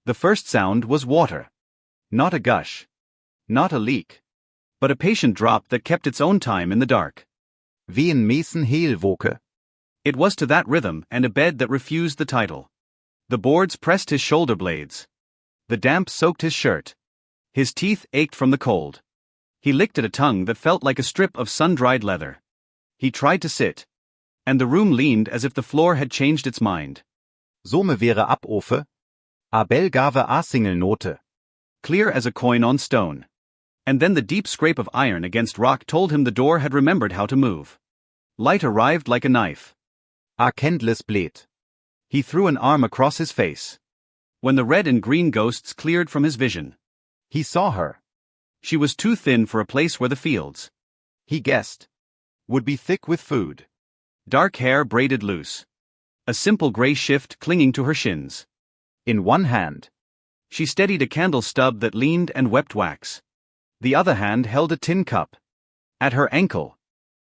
The first sound was water. Not a gush. Not a leak. But a patient drop that kept its own time in the dark. Wie een Mason-Hale-Woke. It was to that rhythm and a bed that refused the title. The boards pressed his shoulder blades. The damp soaked his shirt. His teeth ached from the cold. He licked at a tongue that felt like a strip of sun-dried leather. He tried to sit. And the room leaned as if the floor had changed its mind. Some wäre abofe. Abel gave a Single-Note. Clear as a coin on stone. And then the deep scrape of iron against rock told him the door had remembered how to move. Light arrived like a knife. A kendles blade. He threw an arm across his face. When the red and green ghosts cleared from his vision. He saw her. She was too thin for a place where the fields, he guessed, would be thick with food. Dark hair braided loose. A simple gray shift clinging to her shins. In one hand, she steadied a candle stub that leaned and wept wax. The other hand held a tin cup. At her ankle,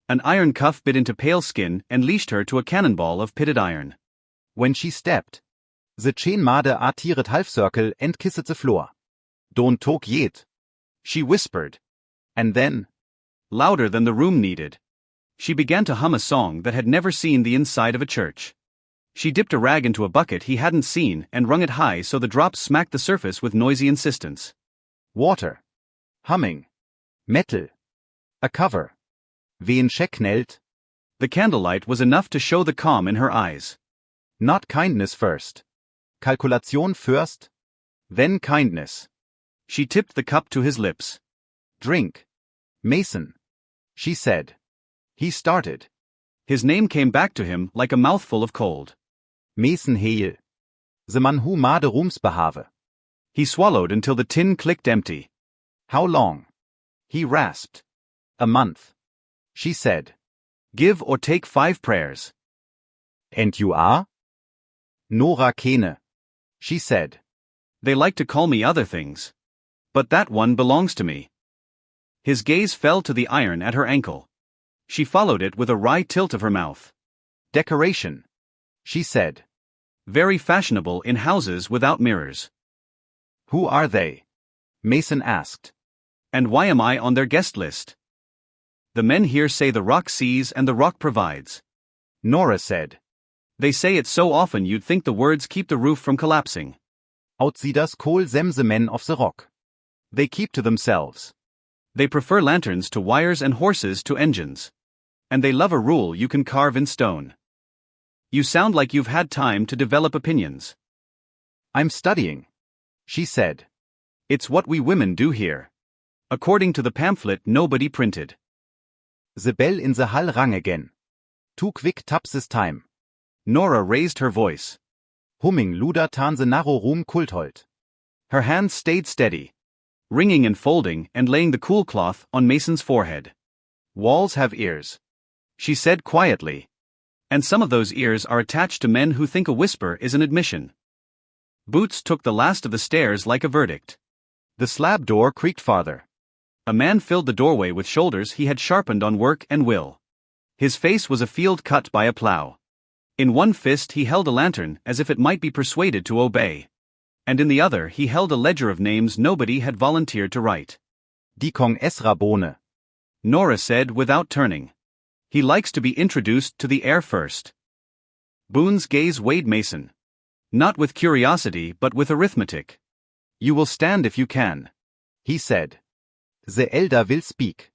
an iron cuff bit into pale skin and leashed her to a cannonball of pitted iron. When she stepped, the chain made a tiered half circle and kissed the floor. Don't talk yet, she whispered. And then, louder than the room needed, she began to hum a song that had never seen the inside of a church. She dipped a rag into a bucket he hadn't seen and wrung it high so the drops smacked the surface with noisy insistence. Water. Humming. Metal. A cover. Wen shackled. The candlelight was enough to show the calm in her eyes. Not kindness first. Calculation first. Then kindness. She tipped the cup to his lips. Drink. Mason. She said. He started. His name came back to him like a mouthful of cold. Mason Hale. The man who made rooms behave. He swallowed until the tin clicked empty. How long? He rasped. A month. She said. Give or take 5 prayers. And you are? Nora Keene. She said. They like to call me other things. But that one belongs to me. His gaze fell to the iron at her ankle. She followed it with a wry tilt of her mouth. Decoration. She said. Very fashionable in houses without mirrors. Who are they? Mason asked. And why am I on their guest list? The men here say the rock sees and the rock provides. Nora said. They say it so often you'd think the words keep the roof from collapsing. Outsiders call them the men of the rock. They keep to themselves. They prefer lanterns to wires and horses to engines. And they love a rule you can carve in stone. You sound like you've had time to develop opinions. I'm studying, she said. It's what we women do here. According to the pamphlet nobody printed. The bell in the hall rang again. Too quick taps this time. Nora raised her voice. Humming luder tan the narrow room kulthold. Her hands stayed steady, ringing and folding and laying the cool cloth on Mason's forehead. Walls have ears, she said quietly. And some of those ears are attached to men who think a whisper is an admission. Boots took the last of the stairs like a verdict. The slab door creaked farther. A man filled the doorway with shoulders he had sharpened on work and will. His face was a field cut by a plow. In one fist he held a lantern as if it might be persuaded to obey. And in the other he held a ledger of names nobody had volunteered to write. Die Kong Esra Bohne, Nora said without turning. He likes to be introduced to the heir first. Boone's gaze weighed Mason. Not with curiosity but with arithmetic. You will stand if you can, he said. The elder will speak.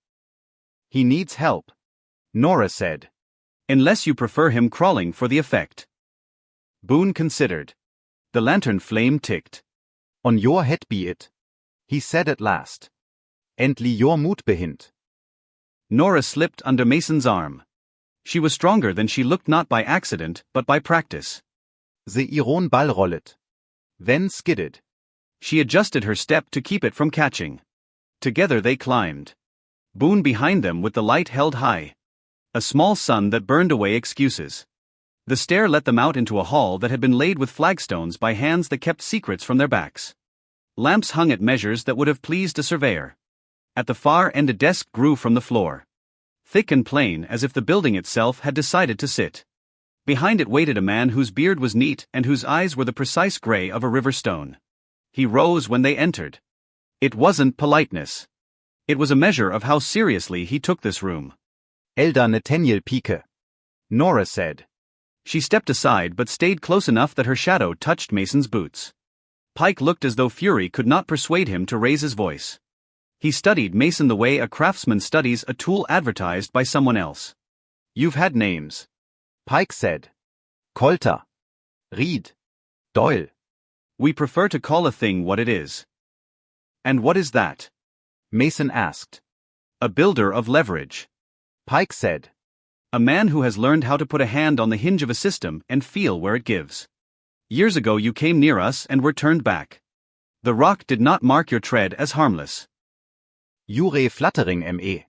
He needs help, Nora said. Unless you prefer him crawling for the effect. Boone considered. The lantern flame ticked. On your head be it, he said at last. Endlich your Mut behint. Nora slipped under Mason's arm. She was stronger than she looked not by accident but by practice. The iron ball rollet. Then skidded. She adjusted her step to keep it from catching. Together they climbed. Boone behind them with the light held high. A small sun that burned away excuses. The stair let them out into a hall that had been laid with flagstones by hands that kept secrets from their backs. Lamps hung at measures that would have pleased a surveyor. At the far end a desk grew from the floor. Thick and plain as if the building itself had decided to sit. Behind it waited a man whose beard was neat and whose eyes were the precise gray of a river stone. He rose when they entered. It wasn't politeness. It was a measure of how seriously he took this room. Elder Nathaniel Pike, Nora said. She stepped aside but stayed close enough that her shadow touched Mason's boots. Pike looked as though fury could not persuade him to raise his voice. He studied Mason the way a craftsman studies a tool advertised by someone else. You've had names, Pike said. Coulter, Reed, Doyle. We prefer to call a thing what it is. And what is that? Mason asked. A builder of leverage, Pike said. A man who has learned how to put a hand on the hinge of a system and feel where it gives. Years ago you came near us and were turned back. The rock did not mark your tread as harmless. Jure flattering me,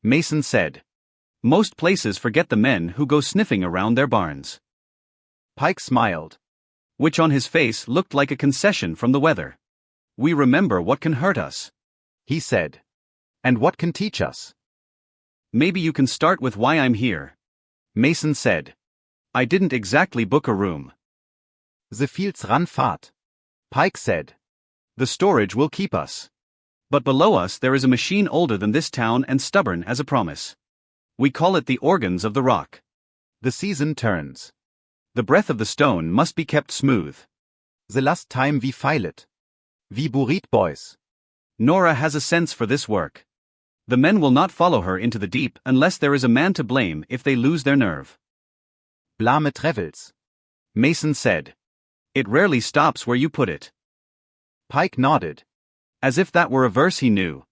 Mason said. Most places forget the men who go sniffing around their barns. Pike smiled, Which on his face looked like a concession from the weather. We remember what can hurt us, he said. And what can teach us? Maybe you can start with why I'm here, Mason said. I didn't exactly book a room. The fields run fat, Pike said. The storage will keep us. But below us there is a machine older than this town and stubborn as a promise. We call it the organs of the rock. The season turns. The breath of the stone must be kept smooth. The last time we file it. We buried boys. Nora has a sense for this work. The men will not follow her into the deep unless there is a man to blame if they lose their nerve. Blame travels, Mason said. It rarely stops where you put it. Pike nodded. As if that were a verse he knew.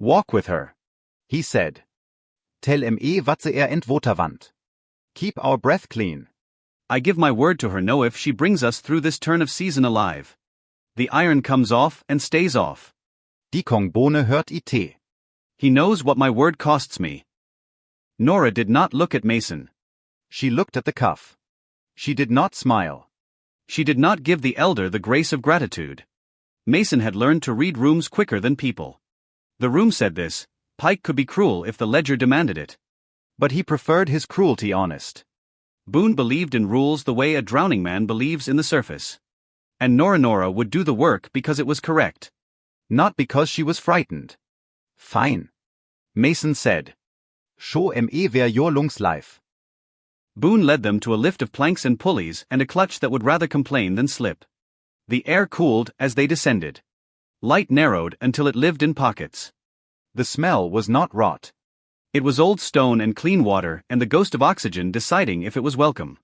Walk with her, he said. Tell me what the entwater want. Keep our breath clean. I give my word to her no if she brings us through this turn of season alive. The iron comes off and stays off. Die Kongbone hört it. He knows what my word costs me. Nora did not look at Mason. She looked at the cuff. She did not smile. She did not give the elder the grace of gratitude. Mason had learned to read rooms quicker than people. The room said this: Pike could be cruel if the ledger demanded it. But he preferred his cruelty honest. Boone believed in rules the way a drowning man believes in the surface. And Nora would do the work because it was correct. Not because she was frightened. Fine, Mason said. Show me where your lungs life. Boone led them to a lift of planks and pulleys and a clutch that would rather complain than slip. The air cooled as they descended. Light narrowed until it lived in pockets. The smell was not rot. It was old stone and clean water and the ghost of oxygen deciding if it was welcome.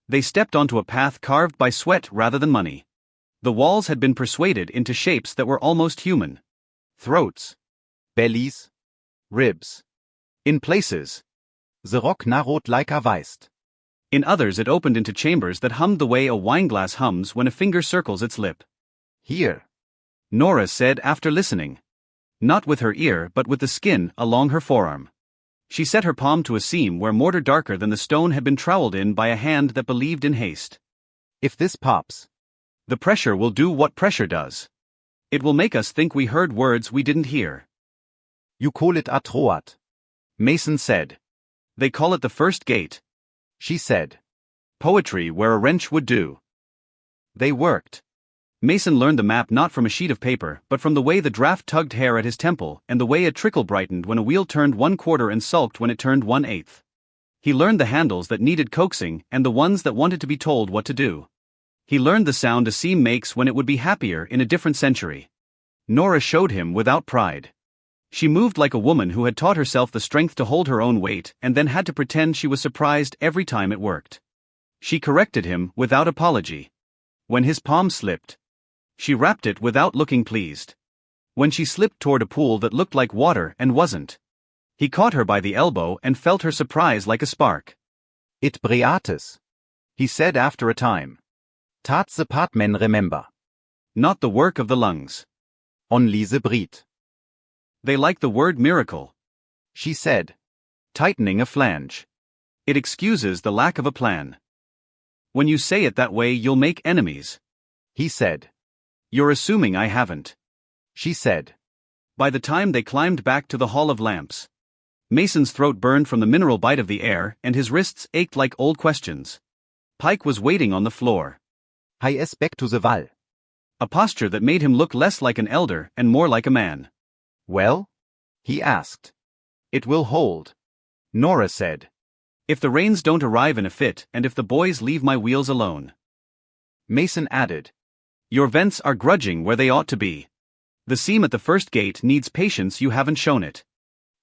They stepped onto a path carved by sweat rather than money. The walls had been persuaded into shapes that were almost human. Throats. Bellies. Ribs. In places. The rock narrowed like a weist. In others it opened into chambers that hummed the way a wineglass hums when a finger circles its lip. Here, Nora said after listening. Not with her ear but with the skin along her forearm. She set her palm to a seam where mortar darker than the stone had been troweled in by a hand that believed in haste. If this pops, the pressure will do what pressure does. It will make us think we heard words we didn't hear. You call it a troat, Mason said. They call it the first gate, she said. Poetry where a wrench would do. They worked. Mason learned the map not from a sheet of paper but from the way the draft tugged hair at his temple and the way a trickle brightened when a wheel turned 1/4 and sulked when it turned 1/8. He learned the handles that needed coaxing and the ones that wanted to be told what to do. He learned the sound a seam makes when it would be happier in a different century. Nora showed him without pride. She moved like a woman who had taught herself the strength to hold her own weight and then had to pretend she was surprised every time it worked. She corrected him without apology. When his palm slipped, she wrapped it without looking pleased. When she slipped toward a pool that looked like water and wasn't, he caught her by the elbow and felt her surprise like a spark. It breates, he said after a time. Tat the part men remember. Not the work of the lungs. Only the breed. They like the word miracle, she said, tightening a flange. It excuses the lack of a plan. When you say it that way you'll make enemies, he said. You're assuming I haven't, she said. By the time they climbed back to the Hall of Lamps, Mason's throat burned from the mineral bite of the air and his wrists ached like old questions. Pike was waiting on the floor. Hi es back to the wall, a posture that made him look less like an elder and more like a man. Well? He asked. It will hold, Nora said. If the rains don't arrive in a fit and if the boys leave my wheels alone. Mason added. Your vents are grudging where they ought to be. The seam at the first gate needs patience, you haven't shown it.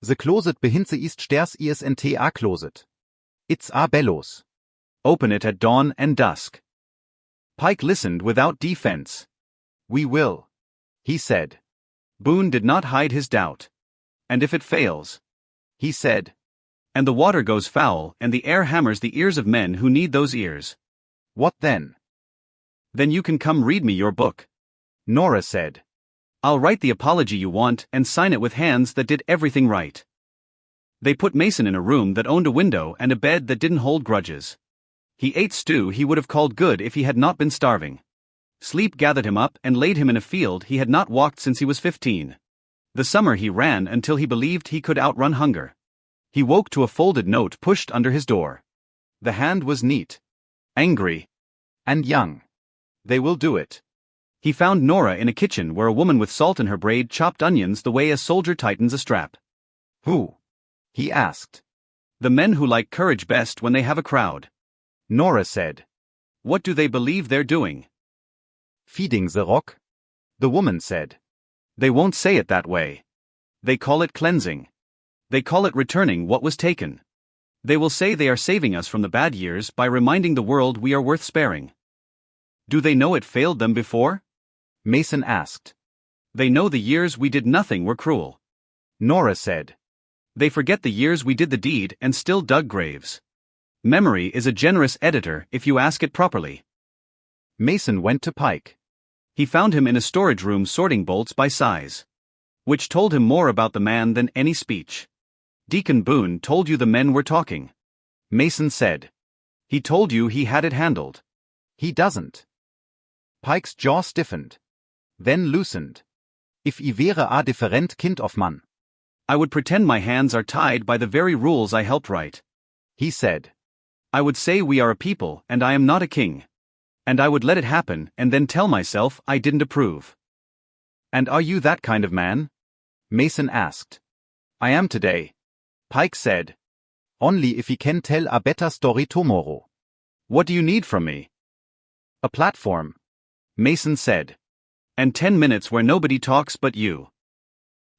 The closet behinse ist sters isnt a closet. It's a bellows. Open it at dawn and dusk. Pike listened without defense. We will, he said. Boone did not hide his doubt. And if it fails? He said. And the water goes foul and the air hammers the ears of men who need those ears. What then? Then you can come read me your book, Nora said. I'll write the apology you want and sign it with hands that did everything right. They put Mason in a room that owned a window and a bed that didn't hold grudges. He ate stew he would have called good if he had not been starving. Sleep gathered him up and laid him in a field he had not walked since he was 15. The summer he ran until he believed he could outrun hunger. He woke to a folded note pushed under his door. The hand was neat, angry, and young. They will do it. He found Nora in a kitchen where a woman with salt in her braid chopped onions the way a soldier tightens a strap. Who? He asked. The men who like courage best when they have a crowd. Nora said. What do they believe they're doing? Feeding the rock? The woman said. They won't say it that way. They call it cleansing. They call it returning what was taken. They will say they are saving us from the bad years by reminding the world we are worth sparing. Do they know it failed them before? Mason asked. They know the years we did nothing were cruel. Nora said. They forget the years we did the deed and still dug graves. Memory is a generous editor if you ask it properly. Mason went to Pike. He found him in a storage room sorting bolts by size. Which told him more about the man than any speech. Deacon Boone told you the men were talking. Mason said. He told you he had it handled. He doesn't. Pike's jaw stiffened. Then loosened. If I wäre a different kind of man. I would pretend my hands are tied by the very rules I helped write. He said. I would say we are a people and I am not a king. And I would let it happen and then tell myself I didn't approve. And are you that kind of man? Mason asked. I am today. Pike said. Only if we can tell a better story tomorrow. What do you need from me? A platform, Mason said. And 10 minutes where nobody talks but you.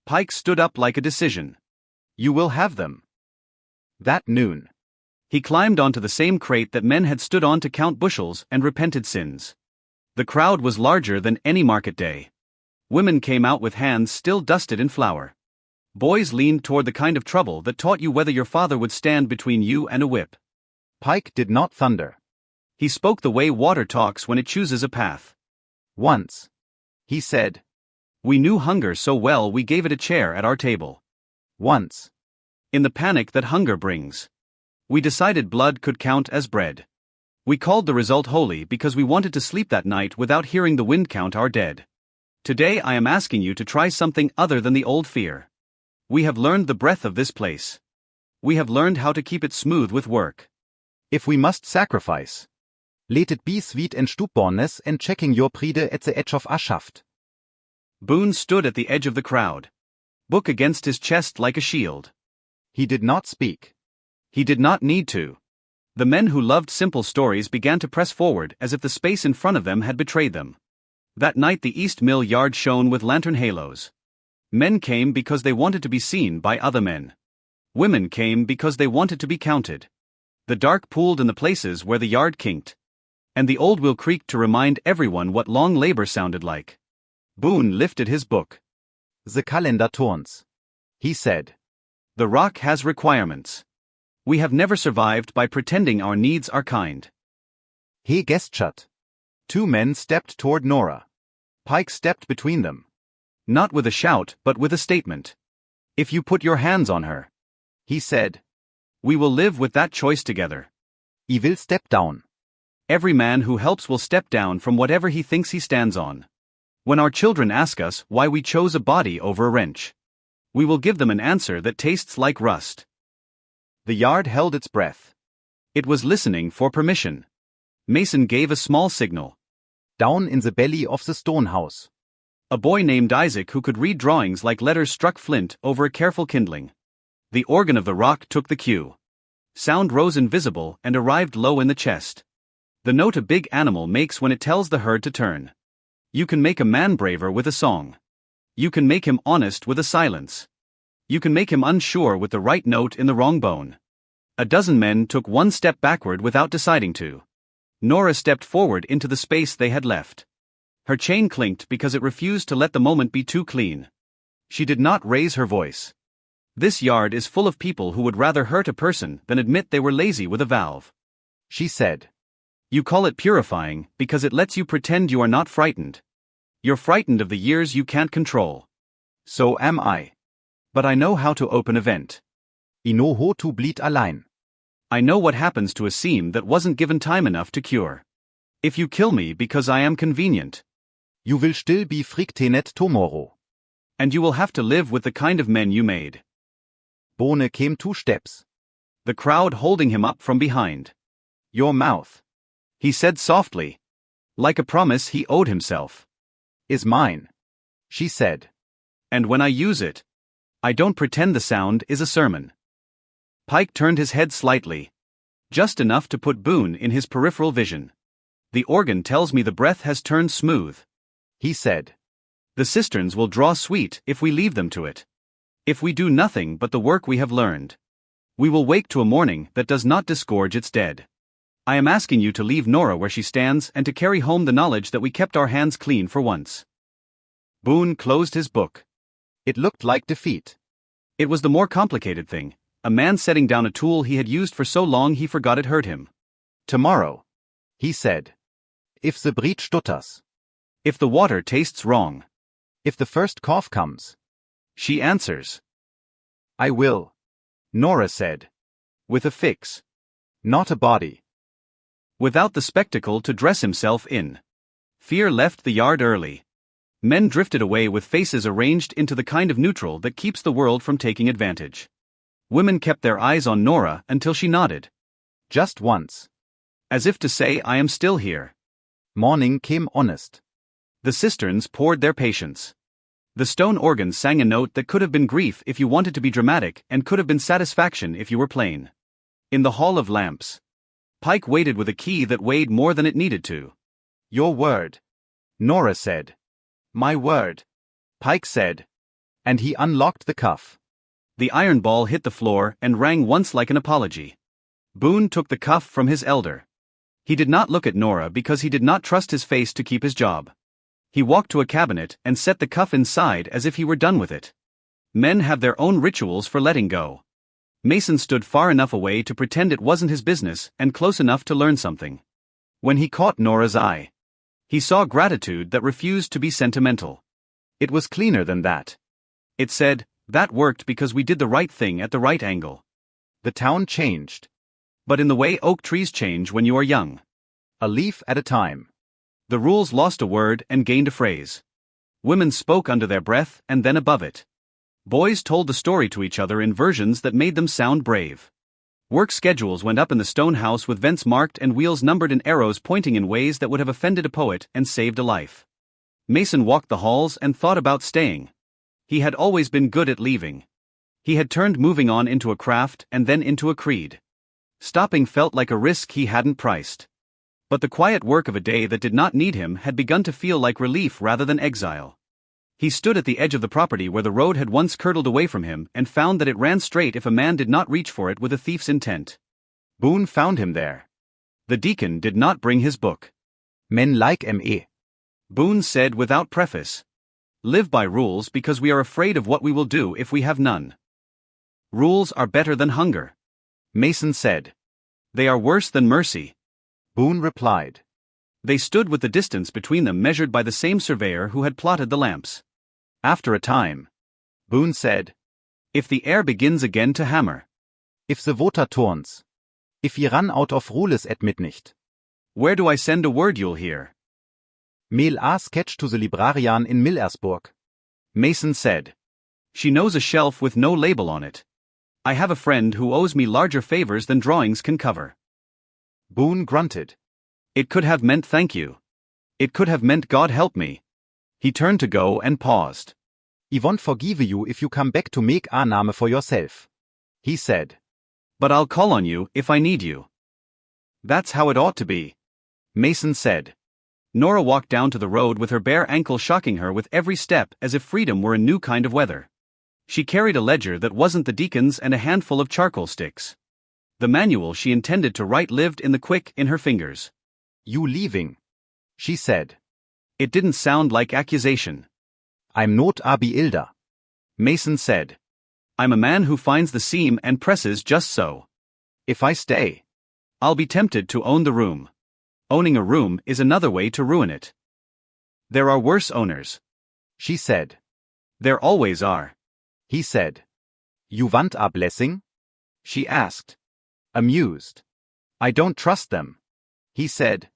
Pike stood up like a decision. You will have them. That noon. He climbed onto the same crate that men had stood on to count bushels and repented sins. The crowd was larger than any market day. Women came out with hands still dusted in flour. Boys leaned toward the kind of trouble that taught you whether your father would stand between you and a whip. Pike did not thunder. He spoke the way water talks when it chooses a path. Once, he said. We knew hunger so well we gave it a chair at our table. Once. In the panic that hunger brings. We decided blood could count as bread. We called the result holy because we wanted to sleep that night without hearing the wind count our dead. Today I am asking you to try something other than the old fear. We have learned the breath of this place. We have learned how to keep it smooth with work. If we must sacrifice, let it be sweet and stupbornness and checking your pride at the edge of a shaft. Boone stood at the edge of the crowd. Book against his chest like a shield. He did not speak. He did not need to. The men who loved simple stories began to press forward as if the space in front of them had betrayed them. That night the East Mill yard shone with lantern halos. Men came because they wanted to be seen by other men. Women came because they wanted to be counted. The dark pooled in the places where the yard kinked. And the old wheel creaked to remind everyone what long labor sounded like. Boone lifted his book. The calendar turns, he said. The rock has requirements. We have never survived by pretending our needs are kind. He gestured. 2 men stepped toward Nora. Pike stepped between them. Not with a shout, but with a statement. If you put your hands on her, he said, we will live with that choice together. I will step down. Every man who helps will step down from whatever he thinks he stands on. When our children ask us why we chose a body over a wrench, we will give them an answer that tastes like rust. The yard held its breath. It was listening for permission. Mason gave a small signal. Down in the belly of the stone house. A boy named Isaac who could read drawings like letters struck flint over a careful kindling. The organ of the rock took the cue. Sound rose invisible and arrived low in the chest. The note a big animal makes when it tells the herd to turn. You can make a man braver with a song. You can make him honest with a silence. You can make him unsure with the right note in the wrong bone. A dozen men took one step backward without deciding to. Nora stepped forward into the space they had left. Her chain clinked because it refused to let the moment be too clean. She did not raise her voice. This yard is full of people who would rather hurt a person than admit they were lazy with a valve. She said. You call it purifying because it lets you pretend you are not frightened. You're frightened of the years you can't control. So am I. But I know how to open a vent. I know how to bleed allein. I know what happens to a seam that wasn't given time enough to cure. If you kill me because I am convenient, you will still be frictenet tomorrow. And you will have to live with the kind of men you made. Bohne came 2 steps. The crowd holding him up from behind. Your mouth, he said softly, like a promise he owed himself, is mine, she said. And when I use it, I don't pretend the sound is a sermon. Pike turned his head slightly, just enough to put Boone in his peripheral vision. The organ tells me the breath has turned smooth, he said. The cisterns will draw sweet if we leave them to it. If we do nothing but the work we have learned, we will wake to a morning that does not disgorge its dead. I am asking you to leave Nora where she stands and to carry home the knowledge that we kept our hands clean for once. Boone closed his book. It looked like defeat. It was the more complicated thing, a man setting down a tool he had used for so long he forgot it hurt him. Tomorrow, he said. If the breed stutters. If the water tastes wrong. If the first cough comes. She answers. I will, Nora said. With a fix. Not a body. Without the spectacle to dress himself in. Fear left the yard early. Men drifted away with faces arranged into the kind of neutral that keeps the world from taking advantage. Women kept their eyes on Nora until she nodded. Just once. As if to say, I am still here. Morning came honest. The cisterns poured their patience. The stone organ sang a note that could have been grief if you wanted to be dramatic and could have been satisfaction if you were plain. In the Hall of Lamps, Pike waited with a key that weighed more than it needed to. Your word, Nora said. My word, Pike said. And he unlocked the cuff. The iron ball hit the floor and rang once like an apology. Boone took the cuff from his elder. He did not look at Nora because he did not trust his face to keep his job. He walked to a cabinet and set the cuff inside as if he were done with it. Men have their own rituals for letting go. Mason stood far enough away to pretend it wasn't his business and close enough to learn something. When he caught Nora's eye, he saw gratitude that refused to be sentimental. It was cleaner than that. It said, that worked because we did the right thing at the right angle. The town changed. But in the way oak trees change when you are young. A leaf at a time. The rules lost a word and gained a phrase. Women spoke under their breath and then above it. Boys told the story to each other in versions that made them sound brave. Work schedules went up in the stone house with vents marked and wheels numbered and arrows pointing in ways that would have offended a poet and saved a life. Mason walked the halls and thought about staying. He had always been good at leaving. He had turned moving on into a craft and then into a creed. Stopping felt like a risk he hadn't priced. But the quiet work of a day that did not need him had begun to feel like relief rather than exile. He stood at the edge of the property where the road had once curdled away from him and found that it ran straight if a man did not reach for it with a thief's intent. Boone found him there. The deacon did not bring his book. Men like me. Boone said without preface. Live by rules because we are afraid of what we will do if we have none. Rules are better than hunger. Mason said. They are worse than mercy. Boone replied. They stood with the distance between them measured by the same surveyor who had plotted the lamps. After a time, Boone said, if the air begins again to hammer. If the water turns. If ye run out of rules at midnight. Where do I send a word you'll hear? Mail a sketch to the librarian in Millersburg. Mason said. She knows a shelf with no label on it. I have a friend who owes me larger favors than drawings can cover. Boone grunted. It could have meant thank you. It could have meant God help me. He turned to go and paused. I won't forgive you if you come back to make Annahme for yourself, he said. But I'll call on you if I need you. That's how it ought to be, Mason said. Nora walked down to the road with her bare ankle shocking her with every step as if freedom were a new kind of weather. She carried a ledger that wasn't the deacon's and a handful of charcoal sticks. The manual she intended to write lived in the quick in her fingers. You leaving? She said. It didn't sound like accusation. I'm not Abi Ilda, Mason said. I'm a man who finds the seam and presses just so. If I stay, I'll be tempted to own the room. Owning a room is another way to ruin it. There are worse owners, she said. There always are, he said. You want a blessing? She asked, amused. I don't trust them, he said,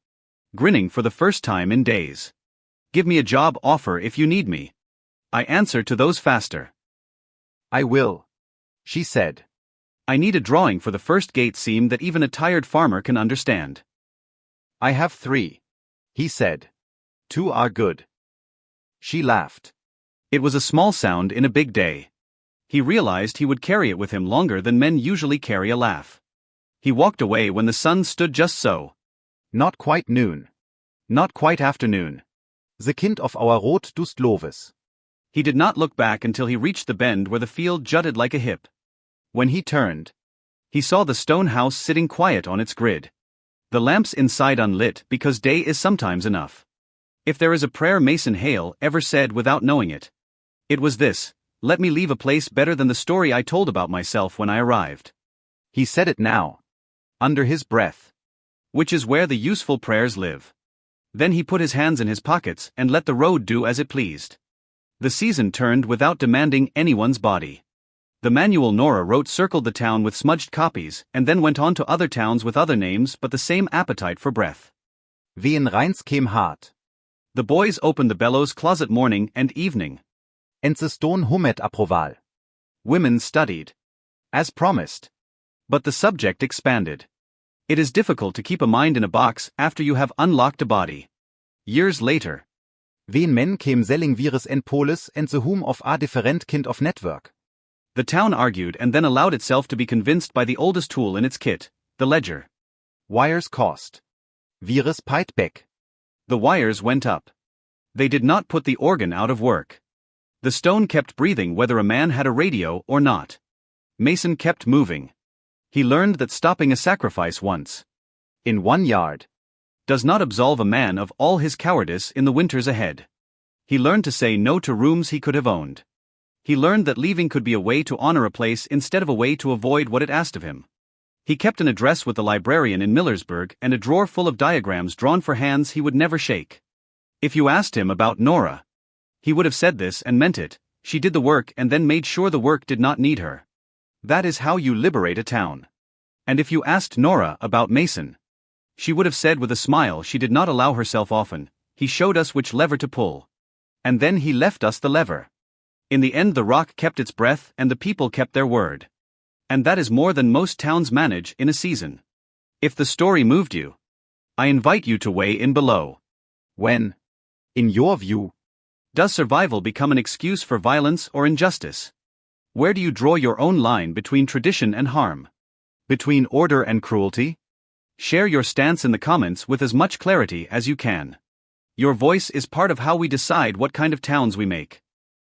grinning for the first time in days. Give me a job offer if you need me. I answer to those faster. I will, she said. I need a drawing for the first gate seam that even a tired farmer can understand. I have 3, he said. 2 are good. She laughed. It was a small sound in a big day. He realized he would carry it with him longer than men usually carry a laugh. He walked away when the sun stood just so. Not quite noon. Not quite afternoon. The kind of our Rot dust Loves. He did not look back until he reached the bend where the field jutted like a hip. When he turned, he saw the stone house sitting quiet on its grid. The lamps inside unlit because day is sometimes enough. If there is a prayer Mason Hale ever said without knowing it, it was this: let me leave a place better than the story I told about myself when I arrived. He said it now, under his breath. Which is where the useful prayers live. Then he put his hands in his pockets and let the road do as it pleased. The season turned without demanding anyone's body. The manual Nora wrote circled the town with smudged copies and then went on to other towns with other names but the same appetite for breath. Wien Rheins came hard. The boys opened the bellows closet morning and evening. And the stone hummed approval. Women studied. As promised. But the subject expanded. It is difficult to keep a mind in a box after you have unlocked a body. Years later. Wen men came selling virus and polis and the whom of a different kind of network. The town argued and then allowed itself to be convinced by the oldest tool in its kit, the ledger. Wires cost. Virus paid back. The wires went up. They did not put the organ out of work. The stone kept breathing whether a man had a radio or not. Mason kept moving. He learned that stopping a sacrifice once, in 1 yard, does not absolve a man of all his cowardice in the winters ahead. He learned to say no to rooms he could have owned. He learned that leaving could be a way to honor a place instead of a way to avoid what it asked of him. He kept an address with the librarian in Millersburg and a drawer full of diagrams drawn for hands he would never shake. If you asked him about Nora, he would have said this and meant it: she did the work and then made sure the work did not need her. That is how you liberate a town. And if you asked Nora about Mason, she would have said with a smile she did not allow herself often: he showed us which lever to pull. And then he left us the lever. In the end the rock kept its breath and the people kept their word. And that is more than most towns manage in a season. If the story moved you, I invite you to weigh in below. When, in your view, does survival become an excuse for violence or injustice? Where do you draw your own line between tradition and harm? Between order and cruelty? Share your stance in the comments with as much clarity as you can. Your voice is part of how we decide what kind of towns we make.